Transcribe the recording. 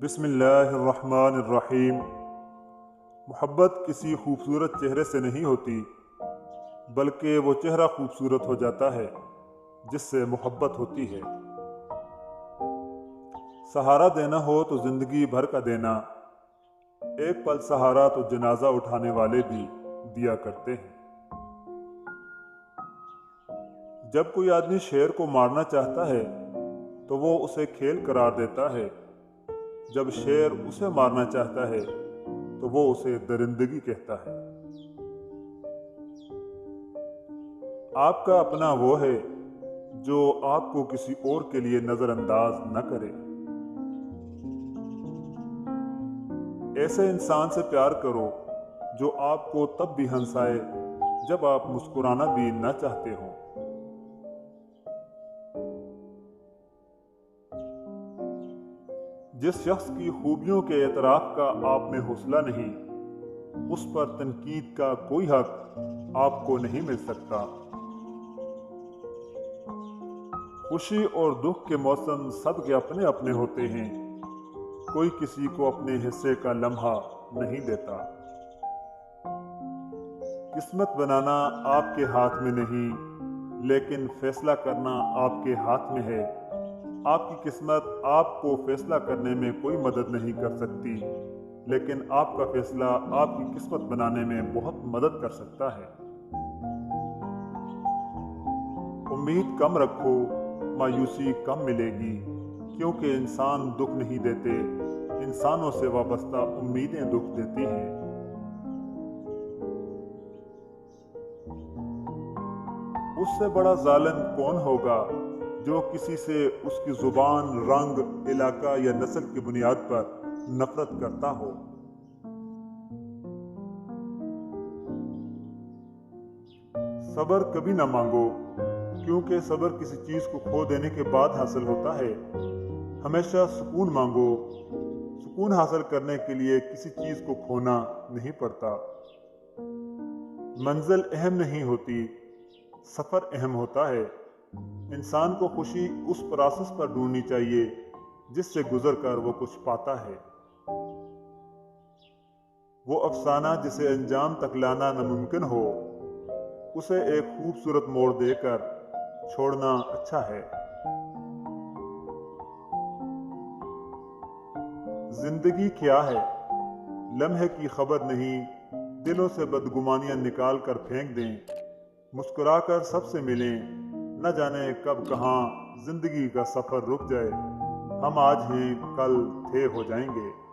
بسم اللہ الرحمن الرحیم۔ محبت کسی خوبصورت چہرے سے نہیں ہوتی، بلکہ وہ چہرہ خوبصورت ہو جاتا ہے جس سے محبت ہوتی ہے۔ سہارا دینا ہو تو زندگی بھر کا دینا، ایک پل سہارا تو جنازہ اٹھانے والے بھی دیا کرتے ہیں۔ جب کوئی آدمی شیر کو مارنا چاہتا ہے تو وہ اسے کھیل قرار دیتا ہے، جب شیر اسے مارنا چاہتا ہے تو وہ اسے درندگی کہتا ہے۔ آپ کا اپنا وہ ہے جو آپ کو کسی اور کے لیے نظر انداز نہ کرے۔ ایسے انسان سے پیار کرو جو آپ کو تب بھی ہنسائے جب آپ مسکرانا بھی نہ چاہتے ہوں۔ جس شخص کی خوبیوں کے اعتراف کا آپ میں حوصلہ نہیں، اس پر تنقید کا کوئی حق آپ کو نہیں مل سکتا۔ خوشی اور دکھ کے موسم سب کے اپنے اپنے ہوتے ہیں، کوئی کسی کو اپنے حصے کا لمحہ نہیں دیتا۔ قسمت بنانا آپ کے ہاتھ میں نہیں، لیکن فیصلہ کرنا آپ کے ہاتھ میں ہے۔ آپ کی قسمت آپ کو فیصلہ کرنے میں کوئی مدد نہیں کر سکتی، لیکن آپ کا فیصلہ آپ کی قسمت بنانے میں بہت مدد کر سکتا ہے۔ امید کم رکھو، مایوسی کم ملے گی، کیونکہ انسان دکھ نہیں دیتے، انسانوں سے وابستہ امیدیں دکھ دیتی ہیں۔ اس سے بڑا ظالم کون ہوگا جو کسی سے اس کی زبان، رنگ، علاقہ یا نسل کی بنیاد پر نفرت کرتا ہو۔ صبر کبھی نہ مانگو، کیونکہ صبر کسی چیز کو کھو دینے کے بعد حاصل ہوتا ہے۔ ہمیشہ سکون مانگو، سکون حاصل کرنے کے لیے کسی چیز کو کھونا نہیں پڑتا۔ منزل اہم نہیں ہوتی، سفر اہم ہوتا ہے۔ انسان کو خوشی اس پروسیس پر ڈھونڈنی چاہیے جس سے گزر کر وہ کچھ پاتا ہے۔ وہ افسانہ جسے انجام تک لانا ناممکن ہو، اسے ایک خوبصورت موڑ دے کر چھوڑنا اچھا ہے۔ زندگی کیا ہے؟ لمحے کی خبر نہیں، دلوں سے بدگمانیاں نکال کر پھینک دیں، مسکرا کر سب سے ملیں، نہ جانے کب کہاں زندگی کا سفر رک جائے۔ ہم آج ہیں، کل تھے ہو جائیں گے۔